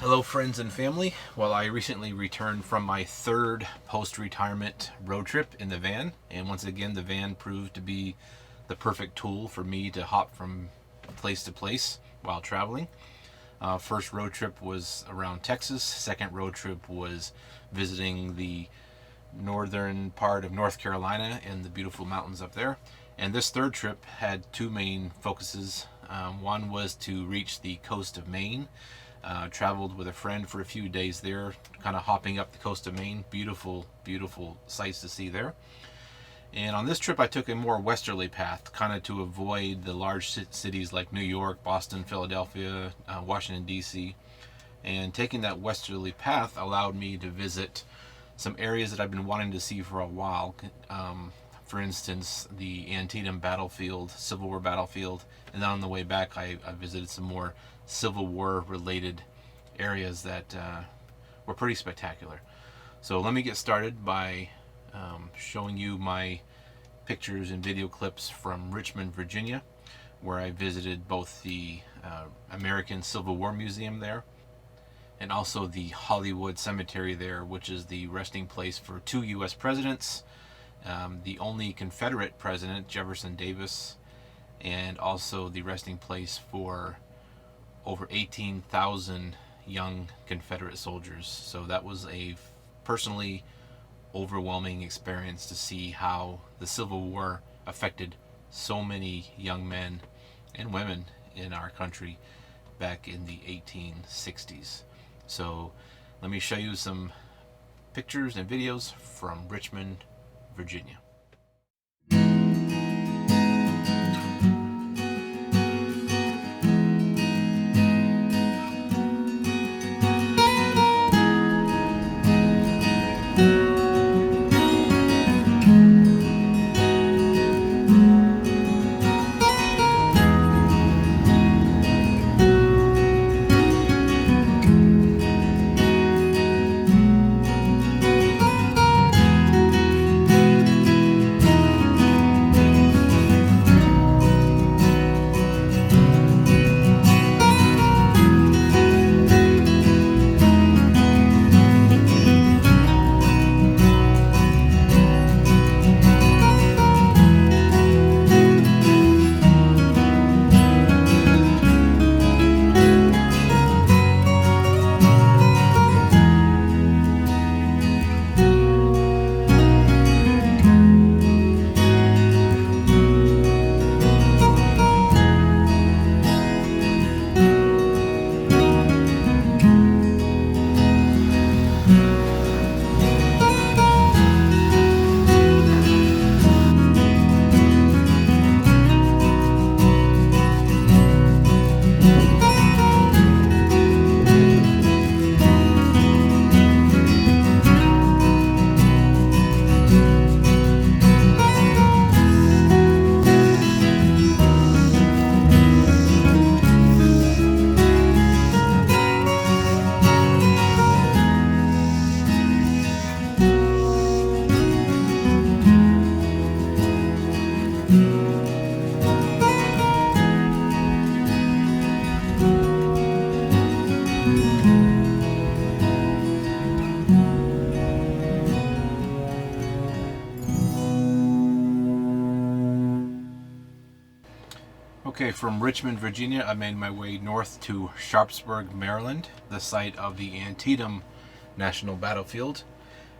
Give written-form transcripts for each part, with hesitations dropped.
Hello friends and family. Well, I recently returned from my third post-retirement road trip in the van, and once again the van proved to be the perfect tool for me to hop from place to place while traveling. First road trip was around Texas. Second road trip was visiting the northern part of North Carolina and the beautiful mountains up there. And this third trip had two main focuses. One was to reach the coast of Maine. Traveled with a friend for a few days there, kind of hopping up the coast of Maine. Beautiful, beautiful sights to see there. And on this trip, I took a more westerly path, kind of to avoid the large cities like New York, Boston, Philadelphia, Washington, D.C. And taking that westerly path allowed me to visit some areas that I've been wanting to see for a while. For instance, the Antietam battlefield, Civil War battlefield. And then on the way back, I visited some more Civil War related areas that were pretty spectacular. So let me get started by showing you my pictures and video clips from Richmond, Virginia, where I visited both the American Civil War Museum there and also the Hollywood Cemetery there, which is the resting place for two U.S. presidents, the only Confederate president, Jefferson Davis, and also the resting place for over 18,000 young Confederate soldiers. So that was a personally overwhelming experience to see how the Civil War affected so many young men and women in our country back in the 1860s. So let me show you some pictures and videos from Richmond, Virginia. Okay, from Richmond, Virginia, I made my way north to Sharpsburg, Maryland, the site of the Antietam National Battlefield.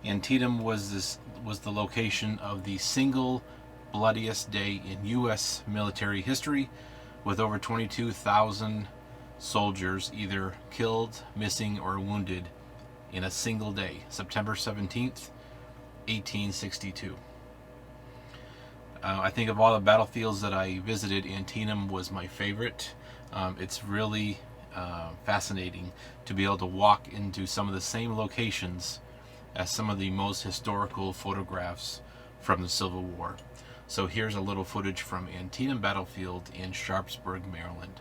Antietam was the location of the single bloodiest day in U.S. military history, with over 22,000 soldiers either killed, missing, or wounded in a single day, September 17th, 1862. I think of all the battlefields that I visited, Antietam was my favorite. It's really fascinating to be able to walk into some of the same locations as some of the most historical photographs from the Civil War. So here's a little footage from Antietam Battlefield in Sharpsburg, Maryland.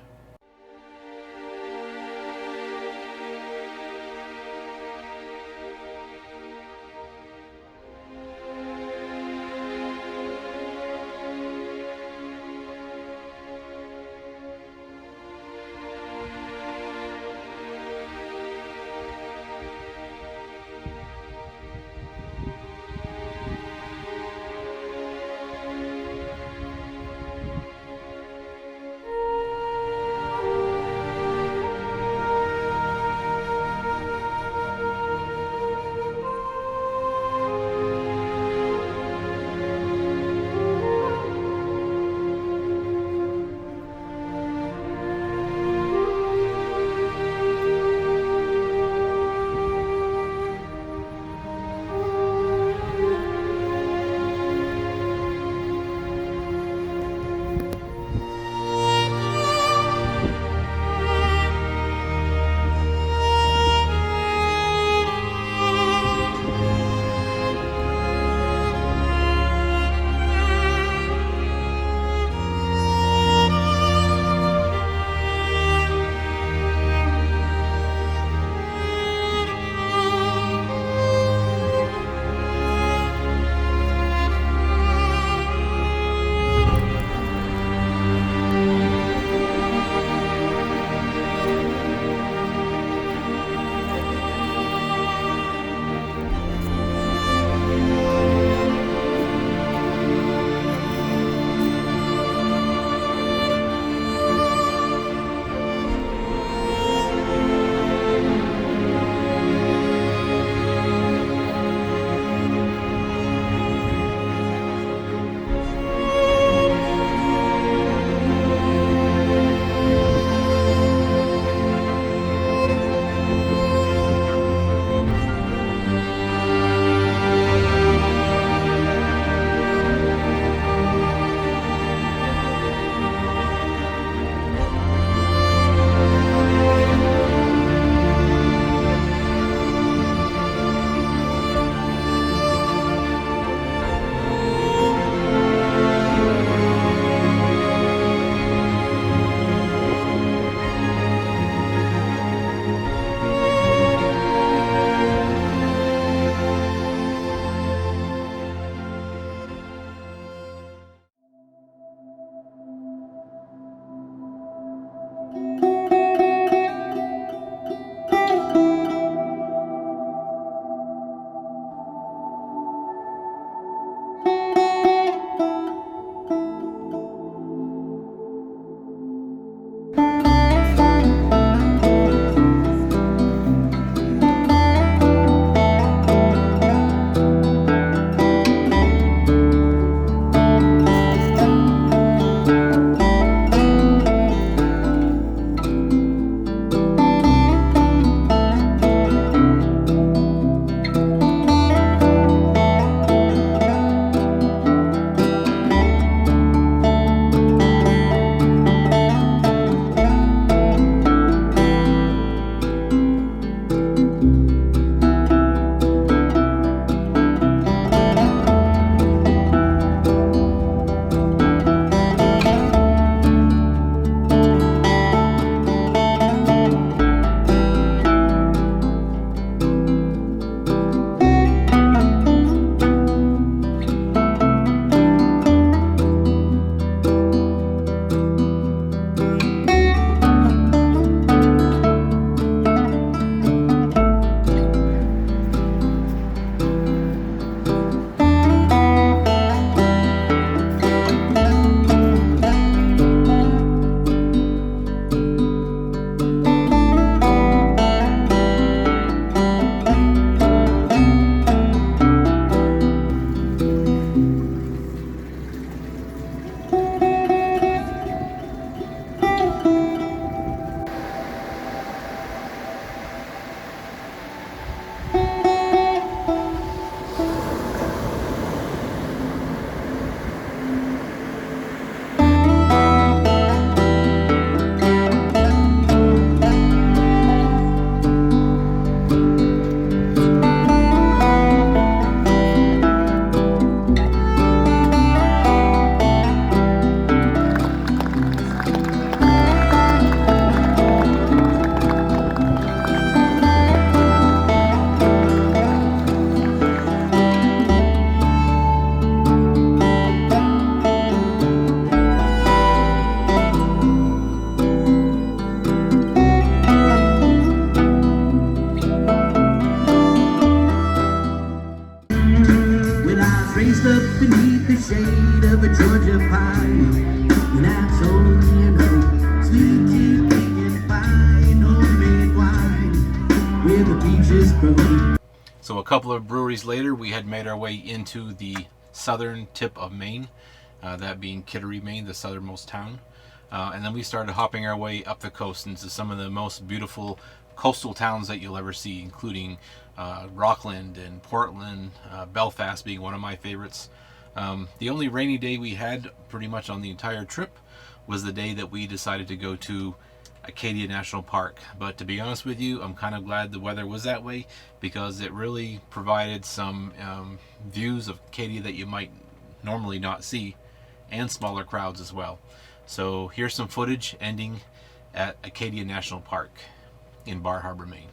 roses grow. So a couple of breweries later, we had made our way into the southern tip of Maine, that being Kittery, Maine, the southernmost town. And then we started hopping our way up the coast into some of the most beautiful coastal towns that you'll ever see, including Rockland and Portland, Belfast being one of my favorites. The only rainy day we had pretty much on the entire trip was the day that we decided to go to Acadia National Park. But to be honest with you, I'm kind of glad the weather was that way, because it really provided some views of Acadia that you might normally not see, and smaller crowds as well. So here's some footage ending at Acadia National Park in Bar Harbor, Maine.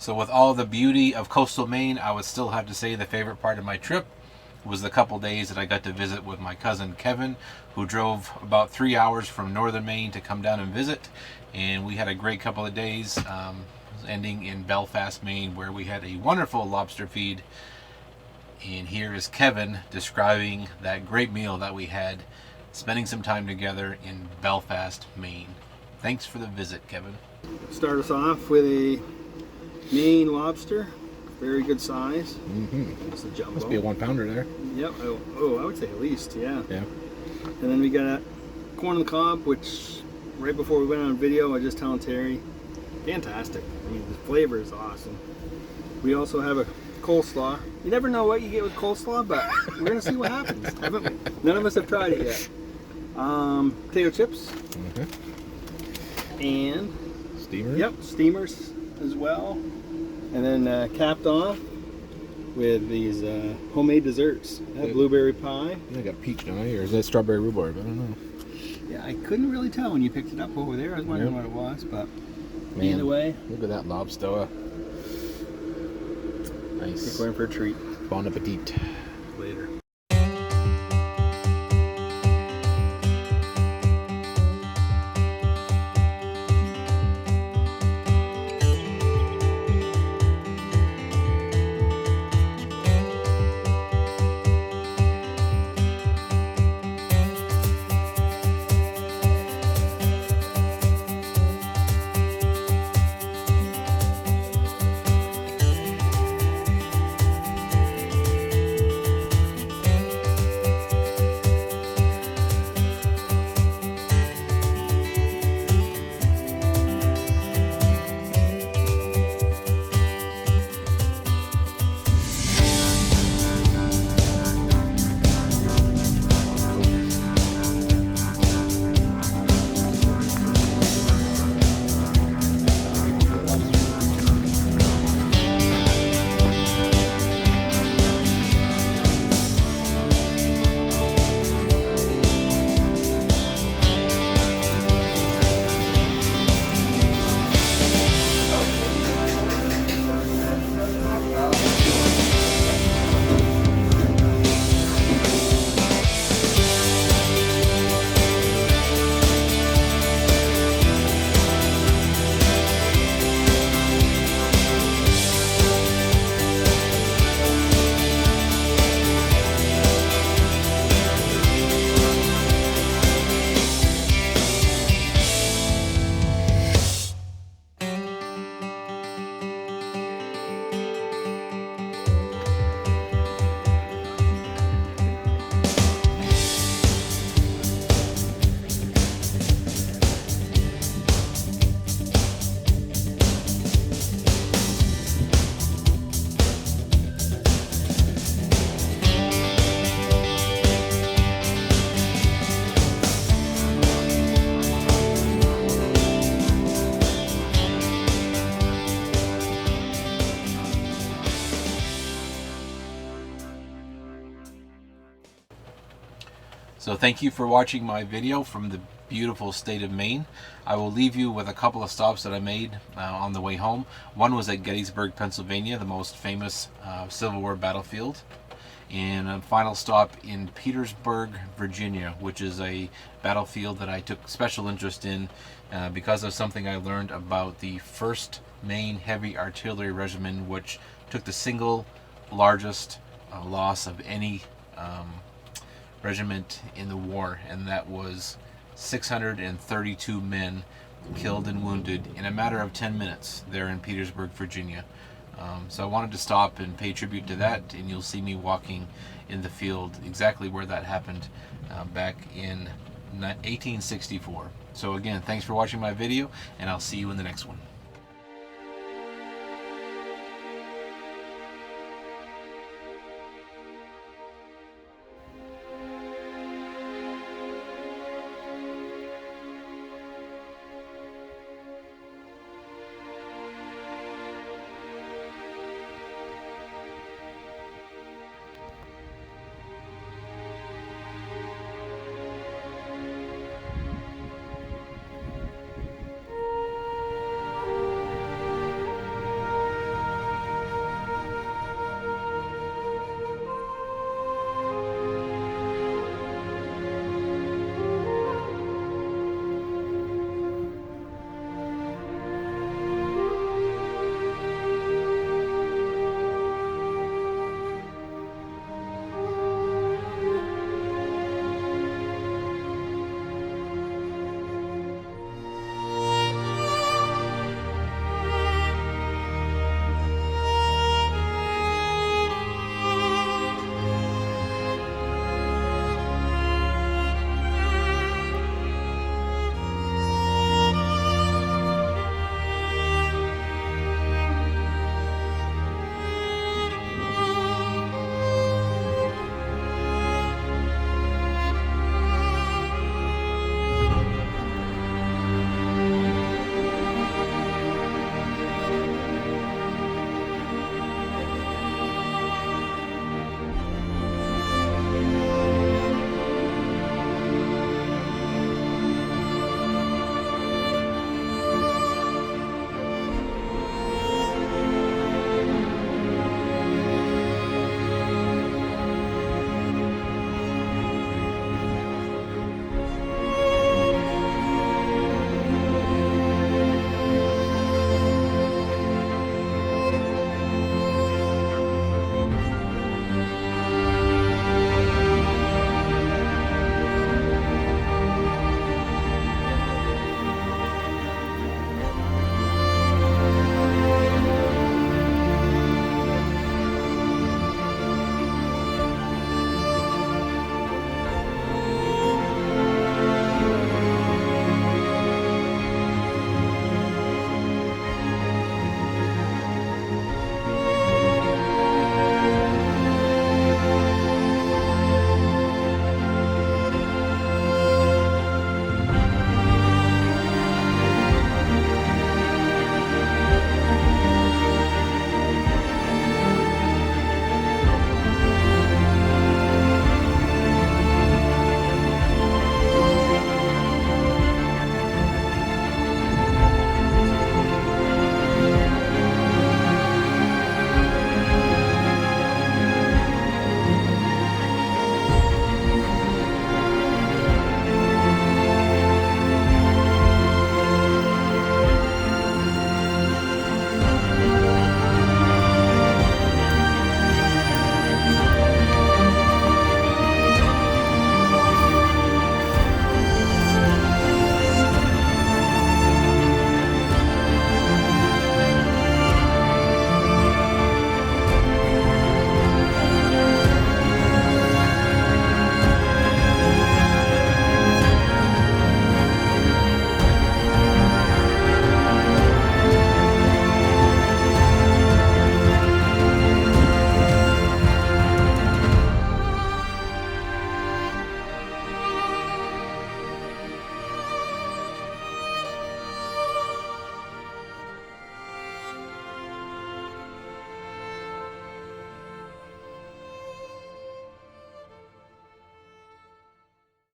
So with all the beauty of coastal Maine, I would still have to say the favorite part of my trip was the couple days that I got to visit with my cousin Kevin, who drove about 3 hours from northern Maine to come down and visit. And we had a great couple of days, ending in Belfast, Maine, where we had a wonderful lobster feed. And here is Kevin describing that great meal that we had, spending some time together in Belfast, Maine. Thanks for the visit, Kevin. Start us off with a Maine lobster, very good size. It's a jumbo. Must be a 1 pounder there. Yep. Oh, I would say at least, yeah. Yeah. And then we got corn on the cob, which right before we went on video, I was just telling Terry, fantastic. I mean, the flavor is awesome. We also have a coleslaw. You never know what you get with coleslaw, but we're gonna see what happens. None of us have tried it yet. Potato chips. And Steamers? Yep, steamers as well. And then capped off with these homemade desserts. Blueberry pie. I got peach, don't I? Or is that strawberry rhubarb? I don't know. Yeah, I couldn't really tell when you picked it up over there. I was wondering what it was, but Man, either way. Look at that lobster. I think Nice. we're in for a treat. Bon appetit. Later. So thank you for watching my video from the beautiful state of Maine. I will leave you with a couple of stops that I made on the way home. One was at Gettysburg, Pennsylvania, the most famous Civil War battlefield. And a final stop in Petersburg, Virginia, which is a battlefield that I took special interest in because of something I learned about the 1st Maine Heavy Artillery Regiment, which took the single largest loss of any regiment in the war, and that was 632 men killed and wounded in a matter of 10 minutes there in Petersburg, Virginia. So I wanted to stop and pay tribute to that, and you'll see me walking in the field exactly where that happened back in 1864. So again, thanks for watching my video, and I'll see you in the next one.